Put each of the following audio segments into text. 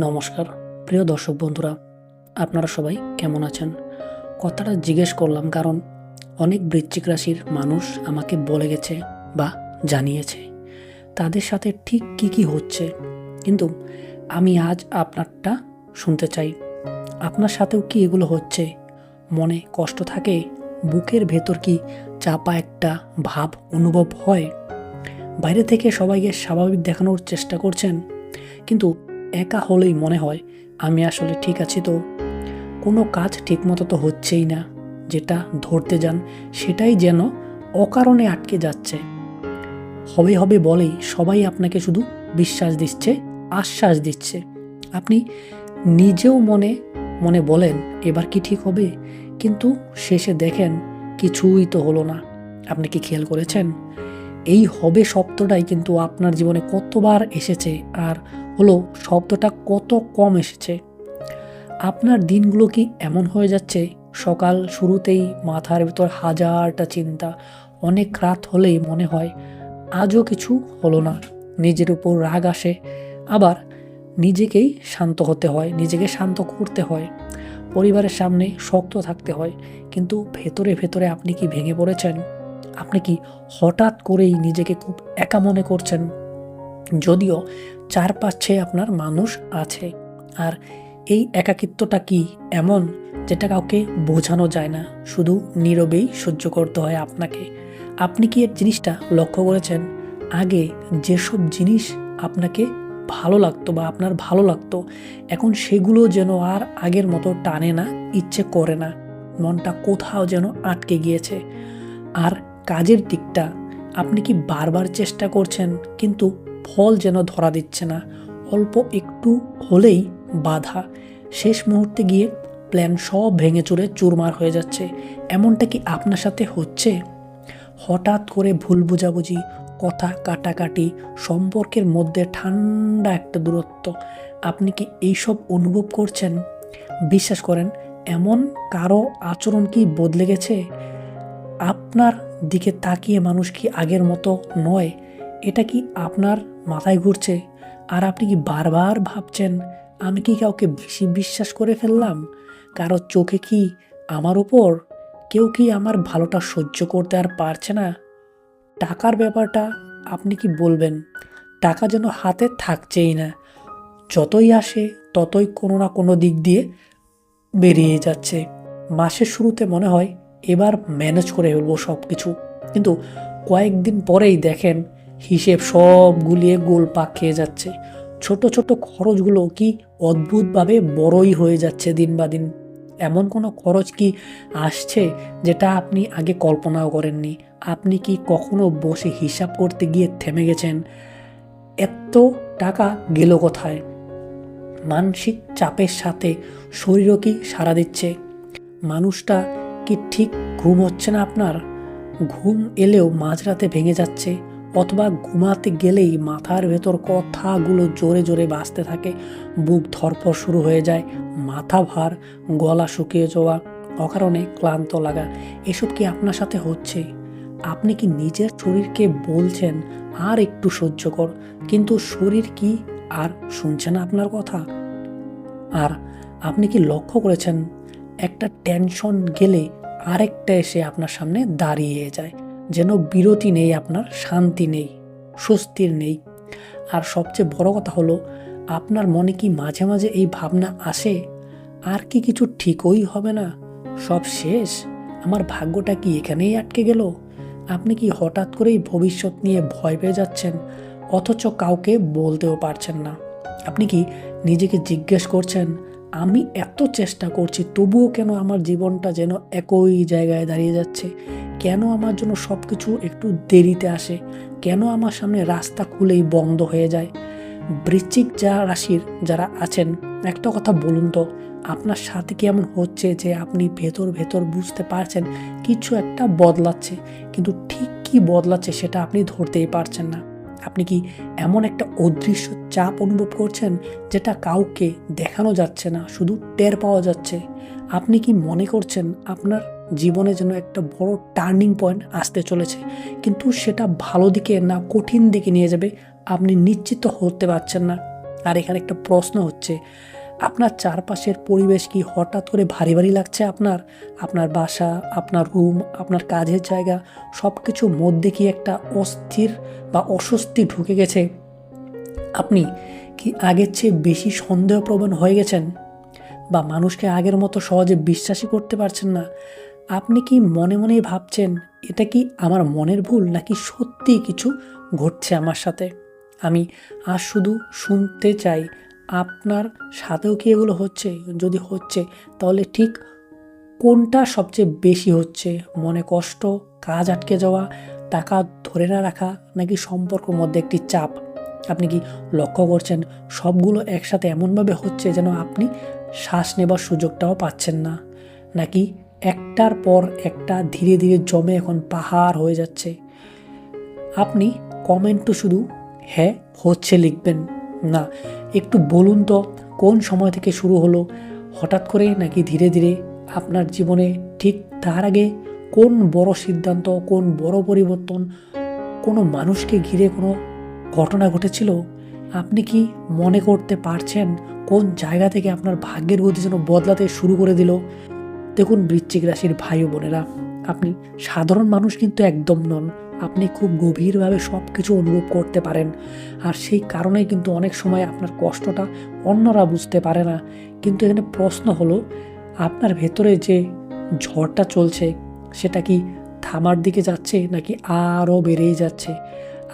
নমস্কার প্রিয় দর্শক বন্ধুরা, আপনারা সবাই কেমন আছেন? কথাটা জিজ্ঞেস করলাম কারণ অনেক বৃশ্চিক রাশির মানুষ আমাকে বলে গেছে বা জানিয়েছে তাদের সাথে ঠিক কি হচ্ছে, কিন্তু আমি আজ আপনারটা শুনতে চাই। আপনার সাথেও কি এগুলো হচ্ছে? মনে কষ্ট থাকে? বুকের ভেতর কি চাপা একটা ভাব অনুভব হয়? বাইরে থেকে সবাইকে স্বাভাবিক দেখানোর চেষ্টা করছেন, কিন্তু একা হলেই মনে হয় আমি আসলে ঠিক আছি তো। কোনো কাজ ঠিকমতো তো হচ্ছেই না, যেটা ধরতে যান সেটাই যেন অকারণে আটকে যাচ্ছে। হবে হবে বলেই সবাই আপনাকে শুধু বিশ্বাস দিচ্ছে, আশ্বাস দিচ্ছে। আপনি নিজেও মনে মনে বলেন এবার কি ঠিক হবে, কিন্তু শেষে দেখেন কিছুই তো হলো না। আপনি কি খেয়াল করেছেন এই হবে শব্দটাই কিন্তু আপনার জীবনে কতবার এসেছে, আর হলো শব্দটা কত কম এসেছে? আপনার দিনগুলো কি এমন হয়ে যাচ্ছে সকাল শুরুতেই মাথার ভিতর হাজারটা চিন্তা, অনেক রাত হলেই মনে হয় আজও কিছু হলো না, নিজের উপর রাগ আসে, আবার নিজেকেই শান্ত হতে হয়, নিজেকে শান্ত করতে হয়, পরিবারের সামনে শক্ত থাকতে হয়, কিন্তু ভেতরে ভেতরে আপনি কি ভেঙে পড়েছেন? আপনি কি হঠাৎ করেই নিজেকে খুব একা মনে করছেন, যদিও চারপাশে আপনার মানুষ আছে? আর এই একাকিত্বটা কি এমন যেটা কাউকে বোঝানো যায় না, শুধু নীরবেই সহ্য করতে হয় আপনাকে? আপনি কি এর জিনিসটা লক্ষ্য করেছেন? আগে যেসব জিনিস আপনাকে ভালো লাগতো বা আপনার ভালো লাগতো, এখন সেগুলো যেন আর আগের মতো টানে না, ইচ্ছে করে না, মনটা কোথাও যেন আটকে গিয়েছে। আর কাজের দিকটা আপনি কি বারবার চেষ্টা করছেন, কিন্তু ফল যেন ধরা দিচ্ছে না, অল্প একটু হলেই বাধা, শেষ মুহূর্তে গিয়ে প্ল্যান সব ভেঙে চুরে চুরমার হয়ে যাচ্ছে। এমনটা কি আপনার সাথে হচ্ছে? হঠাৎ করে ভুল বোঝাবুঝি, কথা কাটাকাটি, সম্পর্কের মধ্যে ঠান্ডা একটা দূরত্ব, আপনি কি এইসব অনুভব করছেন? বিশ্বাস করেন, এমন কারো আচরণ কি বদলে গেছে? আপনার দিকে তাকিয়ে মানুষ কি আগের মতো নয়? এটা কি আপনার মাথায় ঘুরছে? আর আপনি কি বারবার ভাবছেন আমি কি কাউকে বেশি বিশ্বাস করে ফেললাম? কারো চোখে কি আমার উপর? কেউ কি আমার ভালোটা সহ্য করতে আর পারছে না? টাকার ব্যাপারটা আপনি কি বলবেন? টাকা যেন হাতে থাকছেই না, যতই আসে ততই কোনো না কোনো দিক দিয়ে বেরিয়ে যাচ্ছে। মাসের শুরুতে মনে হয় এবার ম্যানেজ করে ফেলবো সব কিছু, কিন্তু কয়েকদিন পরেই দেখেন হিসেব সব গুলিয়ে গোলপাক খেয়ে যাচ্ছে। ছোট ছোট খরচগুলো কি অদ্ভুতভাবে বড়ই হয়ে যাচ্ছে দিন বা দিন। এমন কোনো খরচ কি আসছে যেটা আপনি আগে কল্পনাও করেননি? আপনি কি কখনো বসে হিসাব করতে গিয়ে থেমে গেছেন এত টাকা গেল কোথায়? মানসিক চাপের সাথে শরীরও কি সাড়া দিচ্ছে? মানুষটা কি ঠিক ঘুম হচ্ছে না আপনার? ঘুম এলেও মাঝরাতে ভেঙে যাচ্ছে, অথবা ঘুমাতে গেলেই মাথার ভেতর কথাগুলো জোরে জোরে বাজতে থাকে, বুক ধড়ফড় শুরু হয়ে যায়, মাথা ভার, গলা শুকিয়ে যাওয়া, অকারণে ক্লান্ত লাগা, এসব কি আপনার সাথে হচ্ছে? আপনি কি নিজের শরীরকে বলছেন আর একটু সহ্য কর, কিন্তু শরীর কি আর শুনছে না আপনার কথা? আর আপনি কি লক্ষ্য করেছেন একটা টেনশন গেলে আরেকটা এসে আপনার সামনে দাঁড়িয়ে যায়, যেন বিরতি নেই, আপনার শান্তি নেই, স্বস্তির নেই? আর সবচেয়ে বড় কথা হলো, আপনার মনে কি মাঝে মাঝে এই ভাবনা আসে আর কি কিছু ঠিকই হবে না, সব শেষ, আমার ভাগ্যটা কি এখানেই আটকে গেল? আপনি কি হঠাৎ করেই ভবিষ্যৎ নিয়ে ভয় পেয়ে যাচ্ছেন, অথচ কাউকে বলতেও পারছেন না? আপনি কি নিজেকে জিজ্ঞেস করছেন আমি এত চেষ্টা করছি তবুও কেন আমার জীবনটা যেন একই জায়গায় দাঁড়িয়ে যাচ্ছে? কেন আমার জন্য সব কিছু একটু দেরিতে আসে? কেন আমার সামনে রাস্তা খুলেই বন্ধ হয়ে যায়? বৃশ্চিক রাশির যারা আছেন, একটা কথা বলুন তো, আপনার সাথে কি এমন হচ্ছে যে আপনি ভেতর ভেতর বুঝতে পারছেন কিছু একটা বদলাচ্ছে, কিন্তু ঠিক কি বদলাচ্ছে সেটা আপনি ধরতেই পারছেন না? আপনি কি এমন একটা অদৃশ্য চাপ অনুভব করছেন যেটা কাউকে দেখানো যাচ্ছে না, শুধু টের পাওয়া যাচ্ছে? আপনি কি মনে করছেন আপনার জীবনে যেন একটা বড় টার্নিং পয়েন্ট আসতে চলেছে, কিন্তু সেটা ভালো দিকে না কঠিন দিকে নিয়ে যাবে আপনি নিশ্চিত হতে পারছেন না? আর এখানে একটা প্রশ্ন হচ্ছে, আপনার চারপাশের পরিবেশ কি হঠাৎ করে ভারী ভারী লাগছে? আপনার বাসা, আপনার রুম, আপনার কাজের জায়গা, সব কিছুর মধ্যে কি একটা অস্থির বা অস্বস্তি ঢুকে গেছে? আপনি কি আগের চেয়ে বেশি সন্দেহপ্রবণ হয়ে গেছেন, বা মানুষকে আগের মতো সহজে বিশ্বাসই করতে পারছেন না? আপনি কি মনে মনেই ভাবছেন, এটা কি আমার মনের ভুল, নাকি সত্যি কিছু ঘটছে আমার সাথে? আমি আজ শুধু শুনতে চাই, আপনার সাথেও কি এগুলো হচ্ছে? যদি হচ্ছে, তাহলে ঠিক কোনটা সবচেয়ে বেশি হচ্ছে? মনে কষ্ট, কাজ আটকে যাওয়া, টাকা ধরে না রাখা, নাকি সম্পর্কের মধ্যে একটি চাপ? আপনি কি লক্ষ্য করছেন সবগুলো একসাথে এমনভাবে হচ্ছে যেন আপনি শ্বাস নেবার সুযোগটাও পাচ্ছেন না? নাকি একটার পর একটা ধীরে ধীরে জমে এখন পাহাড় হয়ে যাচ্ছে? আপনি কমেন্টও শুধু হ্যাঁ হচ্ছে লিখবেন না, একটু বলুন তো কোন সময় থেকে শুরু হলো, হঠাৎ করে নাকি ধীরে ধীরে? আপনার জীবনে ঠিক তার আগে কোন বড় সিদ্ধান্ত, কোন বড় পরিবর্তন, কোনো মানুষকে ঘিরে কোনো ঘটনা ঘটেছিল? আপনি কি মনে করতে পারছেন কোন জায়গা থেকে আপনার ভাগ্যের গতি যেন বদলাতে শুরু করে দিল? দেখুন বৃশ্চিক রাশির ভাই ও বোনেরা, আপনি সাধারণ মানুষ কিন্তু একদম নন। আপনি খুব গভীরভাবে সব কিছু অনুভব করতে পারেন, আর সেই কারণেই কিন্তু অনেক সময় আপনার কষ্টটা অন্যরা বুঝতে পারে না। কিন্তু এখানে প্রশ্ন হলো, আপনার ভেতরে যে ঝড়টা চলছে সেটা কি থামার দিকে যাচ্ছে, নাকি আরও বেড়েই যাচ্ছে?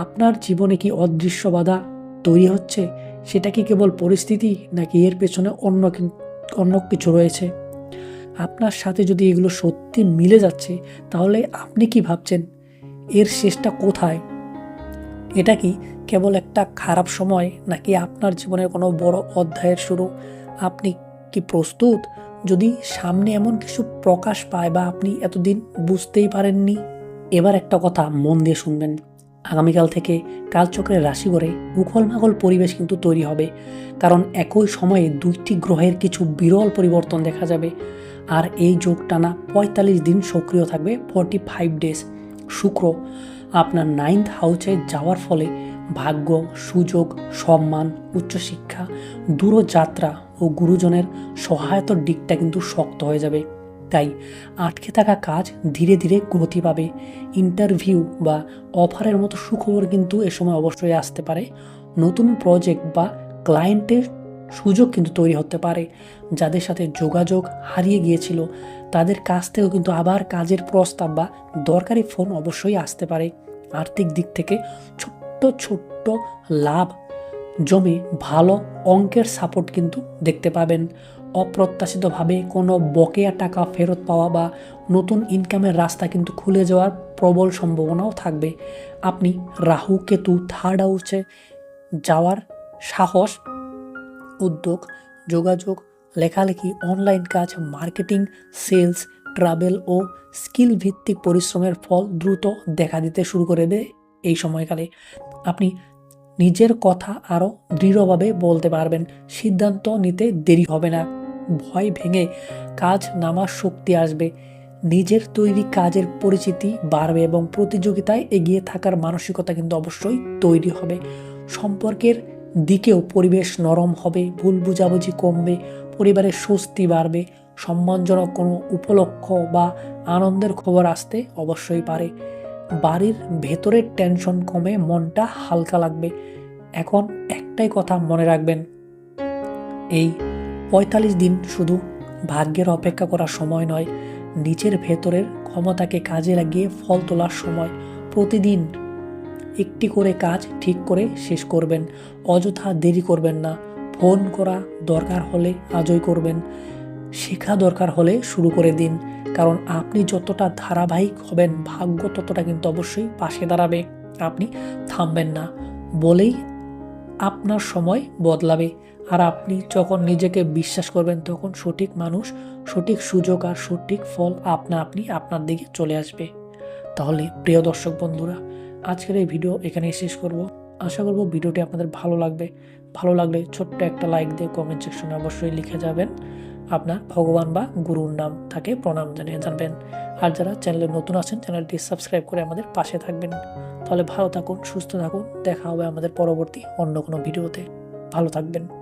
আপনার জীবনে কি অদৃশ্য বাধা তৈরি হচ্ছে? সেটা কি কেবল পরিস্থিতি, নাকি এর পেছনে অন্য কিছু রয়েছে? আপনার সাথে যদি এগুলো সত্যি মিলে যাচ্ছে, তাহলে আপনি কি ভাবছেন এর শেষটা কোথায়? এটা কি কেবল একটা খারাপ সময়, নাকি আপনার জীবনের কোনো বড় অধ্যায়ের শুরু? আপনি কি প্রস্তুত যদি সামনে এমন কিছু প্রকাশ পায় বা আপনি এতদিন বুঝতেই পারেননি? এবার একটা কথা মন দিয়ে শুনবেন, আগামীকাল থেকে কালচক্রের রাশি করে উখল-মাখল পরিবেশ কিন্তু তৈরি হবে, কারণ একই সময়ে দুইটি গ্রহের কিছু বিরল পরিবর্তন দেখা যাবে। আর এই যোগ টানা 45 দিন সক্রিয় থাকবে, 45 ডেজ। শুক্র আপনার 9th হাউসে যাওয়ার ফলে ভাগ্য, সুযোগ, সম্মান, উচ্চশিক্ষা, দূরযাত্রা ও গুরুজনের সহায়তার দিকটা কিন্তু শক্ত হয়ে যাবে। তাই আটকে থাকা কাজ ধীরে ধীরে গতি পাবে। ইন্টারভিউ বা অফারের মতো সুখবর কিন্তু এ সময় অবশ্যই আসতে পারে। নতুন প্রজেক্ট বা ক্লায়েন্টের সুযোগ কিন্তু তৈরি হতে পারে। যাদের সাথে যোগাযোগ হারিয়ে গিয়েছিল তাদের কাছ থেকেও কিন্তু আবার কাজের প্রস্তাব বা দরকারি ফোন অবশ্যই আসতে পারে। আর্থিক দিক থেকে ছোট্ট ছোট্ট লাভ জমে ভালো অঙ্কের সাপোর্ট কিন্তু দেখতে পাবেন। অপ্রত্যাশিতভাবে কোনো বকেয়া টাকা ফেরত পাওয়া বা নতুন ইনকামের রাস্তা কিন্তু খুলে যাওয়ার প্রবল সম্ভাবনাও থাকবে। আপনি রাহু কেতু 3rd হাউসে যাওয়ার সাহস, উদ্যোগ, যোগাযোগ, লেখালেখি, অনলাইন কাজ, মার্কেটিং, সেলস, ট্রাভেল ও স্কিল ভিত্তিক পরিশ্রমের ফল দ্রুত দেখা দিতে শুরু করে দেয়। এই সময়কালে আপনি নিজের কথা আরও দৃঢ়ভাবে বলতে পারবেন, সিদ্ধান্ত নিতে দেরি হবে না, ভয় ভেঙে কাজ নামার শক্তি আসবে, নিজের তৈরি কাজের পরিচিতি বাড়বে এবং প্রতিযোগিতায় এগিয়ে থাকার মানসিকতা কিন্তু অবশ্যই তৈরি হবে। সম্পর্কের দিকেও পরিবেশ নরম হবে, ভুল বুঝাবুঝি কমবে, পরিবারের স্বস্তি বাড়বে, সম্মানজনক কোনো উপলক্ষ বা আনন্দের খবর আসতে অবশ্যই পারে। বাড়ির ভেতরের টেনশন কমে মনটা হালকা লাগবে। এখন একটাই কথা মনে রাখবেন, এই 45 দিন শুধু ভাগ্যের অপেক্ষা করার সময় নয়, নিজের ভেতরের ক্ষমতাকে কাজে লাগিয়ে ফল তোলার সময়। প্রতিদিন একটি করে কাজ ঠিক করে শেষ করবেন, অযথা দেরি করবেন না। ফোন করা দরকার হলে আজই করবেন, শেখা দরকার হলে শুরু করে দিন, কারণ আপনি যতটা ধারাবাহিক হবেন ভাগ্য ততটা কিন্তু অবশ্যই পাশে দাঁড়াবে। আপনি থামবেন না বলেই আপনার সময় বদলাবে, আর আপনি যখন নিজেকে বিশ্বাস করবেন তখন সঠিক মানুষ, সঠিক সুযোগ আর সঠিক ফল আপনি আপনার দিকে চলে আসবে। তাহলে প্রিয় দর্শক বন্ধুরা, আজকের এই ভিডিও এখানেই শেষ করব। আশা করব ভিডিওটি আপনাদের ভালো লাগবে। ভালো লাগলে ছোট্ট একটা লাইক দিয়ে কমেন্ট সেকশনে অবশ্যই লিখে যাবেন আপনার ভগবান বা গুরুর নাম, তাকে প্রণাম জানিয়ে জানবেন। আর যারা চ্যানেলে নতুন আছেন চ্যানেলটি সাবস্ক্রাইব করে আমাদের পাশে থাকবেন। তাহলে ভালো থাকুন, সুস্থ থাকুন, দেখা হবে আমাদের পরবর্তী অন্য কোনো ভিডিওতে। ভালো থাকবেন।